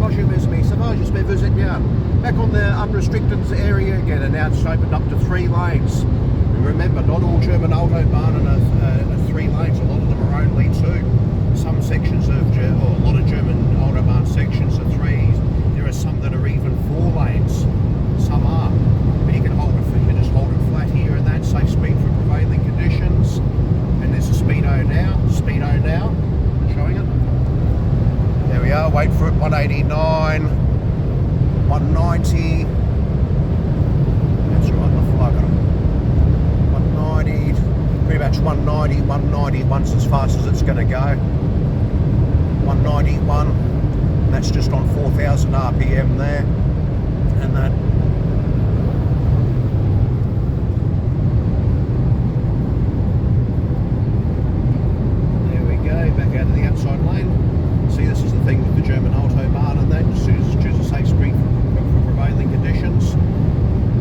bonjour mes amis, ça va, j'espère vous êtes bien. Back on the unrestricted area again, and now it's opened up to 3 lanes. And remember, not all German Autobahn are 3 lanes, a lot of them are only 2. Some sections of, or a lot of German Autobahn sections are 3. There are some that are even 4 lanes. Some are. But you can just hold it flat here and that, safe speed for prevailing conditions. And there's a speedo now, showing it. There we are, wait for it, 189, 190. That's right, I got it. 190, pretty much 190, 191's as fast as it's going to go. 191, and that's just on 4,000 RPM there. And that. There we go, back out of the outside lane. See, this is the thing with the German Autobahn and that, choose a safe speed for prevailing conditions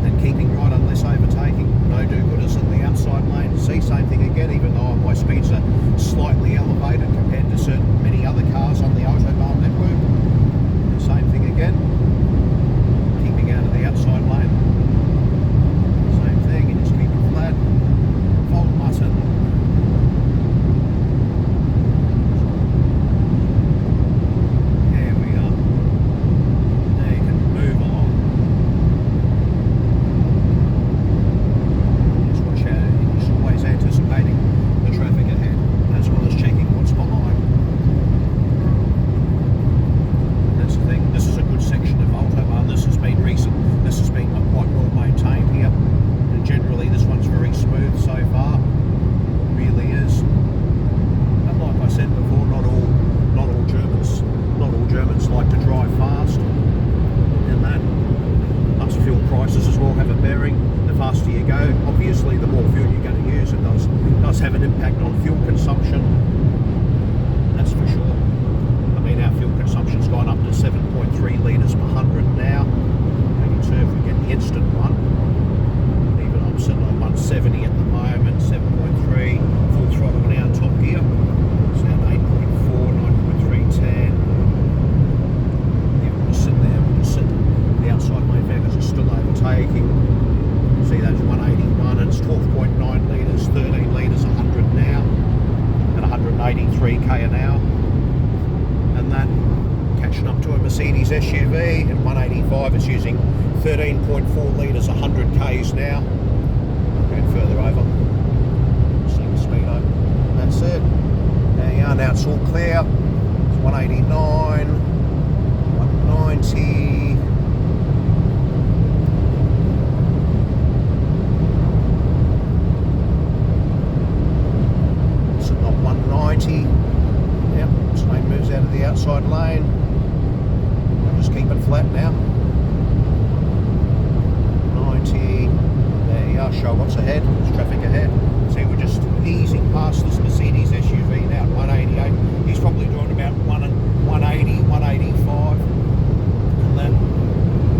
and keeping right unless overtaking. No do-gooders in the outside lane. See, same thing again, even though my speeds are slightly elevated compared to many other cars on the Autobahn network. Same thing again, keeping out of the outside lane. Same thing, you just keep it flat. Fold button. Faster you go, obviously the more fuel you're going to use, it does have an impact on fuel consumption, that's for sure. I mean, our fuel consumption's gone up to 7.3 litres per 100 now. Making sure if we get the instant one, even I'm sitting on 170 at the moment, 7.3, full throttle now, top gear, it's at 8.4, 9.3, 10. Yeah, we'll just sit there, we'll just sit the outside lane vehicles are still overtaking. See, that's 181, and it's 12.9 litres, 13 litres, 100 now, at 183k an hour. And that catching up to a Mercedes SUV at 185, it's using 13.4 litres, 100 k's now. And further over, see the speedo. That's it. There you are, now it's all clear. It's 189, 190. Yep, snake moves out of the outside lane. We'll just keep it flat now. 90. There you are, show what's ahead. There's traffic ahead. See, we're just easing past this Mercedes SUV now at 188. He's probably doing about 180, 185. And then,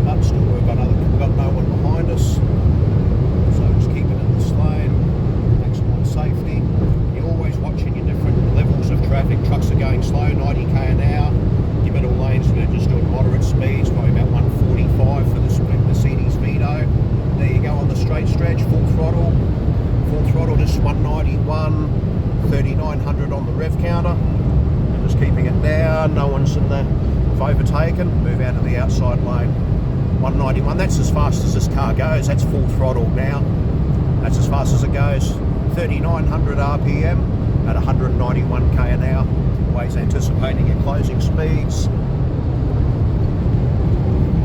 but still we've got no one behind us. So just keep it in this lane. Maximum safety. Always watching your different levels of traffic. Trucks are going slow, 90k an hour. Your middle lanes, they're just doing moderate speeds, probably about 145 for this Mercedes Vito. There you go on the straight stretch, full throttle, just 191, 3900 on the rev counter. And just keeping it down, no one's in there. If overtaken, move out of the outside lane. 191, that's as fast as this car goes. That's full throttle now. That's as fast as it goes. 3,900 RPM at 191k an hour. Always anticipating your closing speeds.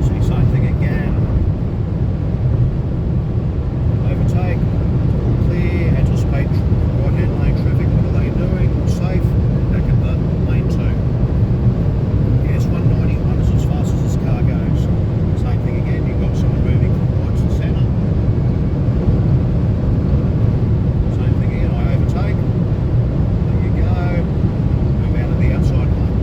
See, same thing again. Overtake, all clear, anticipate right-hand lane traffic. What are they doing? Safe. Back in the lane 2. Yes, 191 is as fast as this car goes. Same thing again, you've got someone moving from right to centre. There you go. Move out of the outside lane.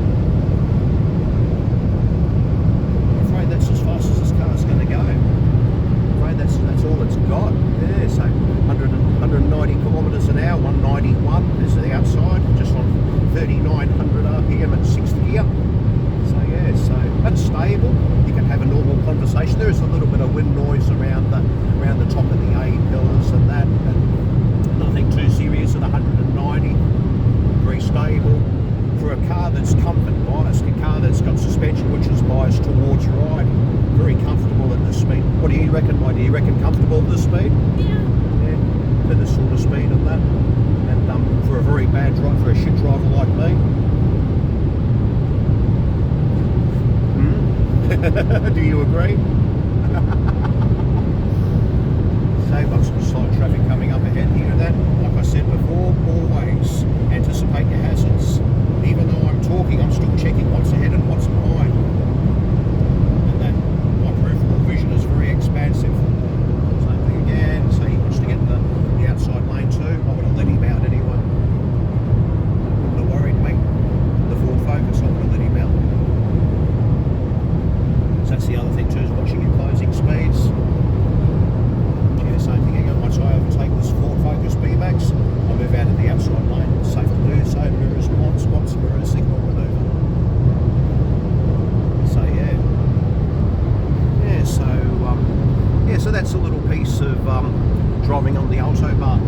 conversation. There is a little bit of wind noise around the top of the A pillars and that, but nothing too serious at 190. Very stable for a car that's comfort biased, a car that's got suspension which is biased towards ride. Very comfortable at this speed. What do you reckon, mate? Do you reckon comfortable at this speed? Yeah. For this sort of speed and that. And for a very bad driver, for a shit driver like me. Do you agree? So got some slight traffic coming up ahead here and that. Like I said before, always anticipate your hazards. Even though I'm talking, I'm still checking what's ahead and what's behind. And that my peripheral vision is very expansive. Same thing again. So he wants to get the outside lane too. I would have let him out anyway. Wouldn't have worried me. The Ford Focus, I would have let him out. So that's the other thing too, is watching your closing speeds. Yeah, same thing again. Once I overtake this Ford Focus B-Max, I move out of the outside lane. It's safe to do so. Mirrors blind spots, mirror signal maneuver. So so that's a little piece of driving on the Autobahn. A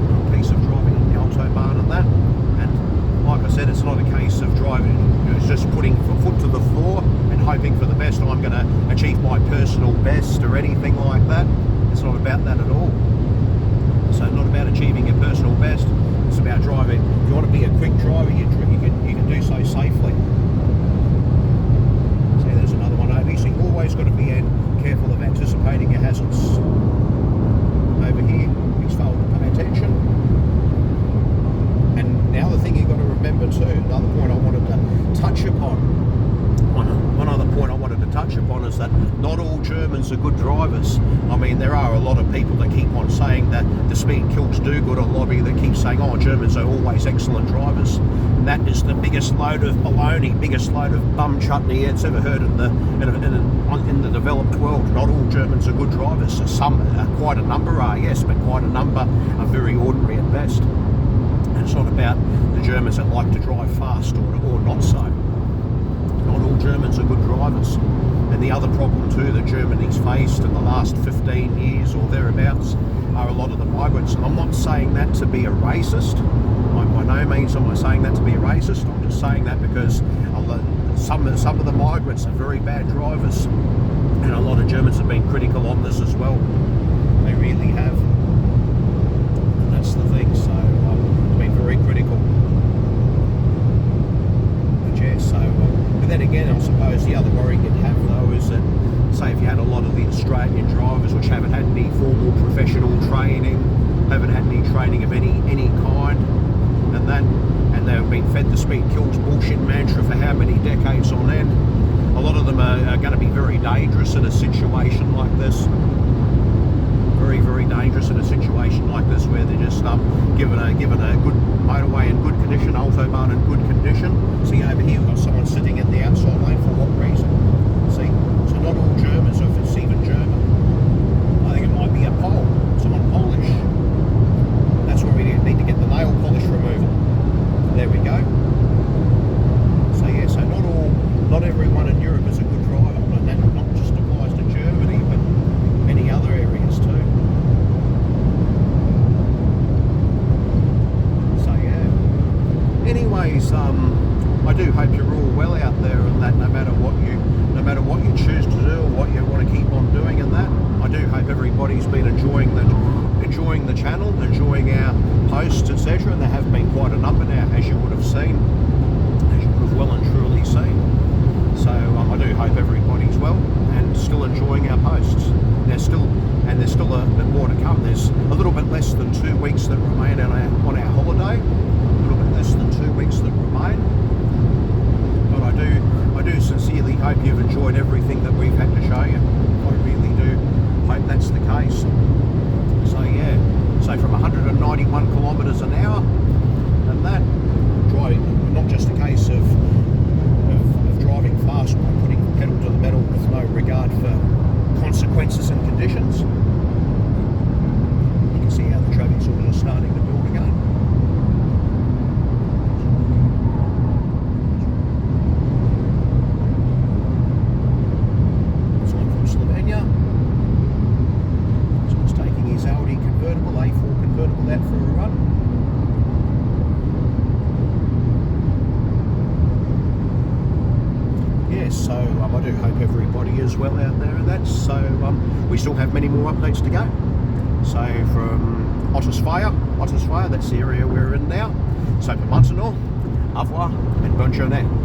little piece of driving on the Autobahn and that. And like I said, it's not a case of driving, it's just putting foot to the floor and hoping for the best. I'm going to achieve my personal best or anything like that. It's not about that at all. So not about achieving your personal best. It's about driving. If you want to be a quick driver, you can do so safely. See, there's another one over here. So you've always got to be careful of anticipating your hazards. Over here, he's failed to pay attention. And now the thing you've got to remember too, another point I wanted to touch upon, one other point I wanted to touch upon is that not all Germans are good drivers. I mean, there are a lot of people that keep on saying that the speed kills do good, a lobby that keeps saying, oh, Germans are always excellent drivers. And that is the biggest load of baloney, biggest load of bum chutney it's ever heard in the developed world. Not all Germans are good drivers. Some, quite a number are, yes, but quite a number are very ordinary at best. And it's not about the Germans that like to drive fast or not so. Not all Germans are good drivers. And the other problem too that Germany's faced in the last 15 years or thereabouts are a lot of the migrants. And I'm not saying that to be a racist. By no means am I saying that to be a racist. I'm just saying that because some of the migrants are very bad drivers. And a lot of Germans have been critical on this as well. They really have. And that's the thing. So it's been very critical. But yeah, but then again, I suppose the other worry you'd have though is that, say if you had a lot of the Australian drivers which haven't had any formal professional training, haven't had any training of any kind, and they've been fed the speed kills bullshit mantra for how many decades on end, a lot of them are going to be very dangerous in a situation like this. Very, very dangerous in a situation like this where they're just given a good motorway in good condition, Autobahn in good condition. See over here we've got someone sitting in the outside lane for what reason? See, so not all Germans, or if it's even German, I think it might be a Pole, someone Polish. That's where we need to get the nail polish removal. There we go. So yeah, so not everyone in Europe is a good driver, and that not just applies to Germany, but many other areas too. So yeah. Anyways, I do hope you're all well out there, and that no matter what you choose to do or what you want to keep on doing, and that I do hope everybody's been enjoying the channel, enjoying our posts, etc. And there have been quite a number now, as you would have seen, as you would have well and truly seen. So I do hope everybody's well and still enjoying our posts. There's still a bit more to come. There's a little bit less than 2 weeks that remain on our holiday. A little bit less than 2 weeks that remain. But I do sincerely hope you've enjoyed everything that we've had to show you. I really do hope that's the case. So yeah, so from 191 kilometres an hour, and that driving, not just a case of driving fast by putting the pedal to the metal with no regard for consequences and conditions. You can see how the traffic's sort of starting to build again. That's why convertible out for a run. Yes, so I do hope everybody is well out there and that. So we still have many more updates to go. So from Autobahn, that's the area we're in now. So for Montanor, Au revoir, and bonne journée.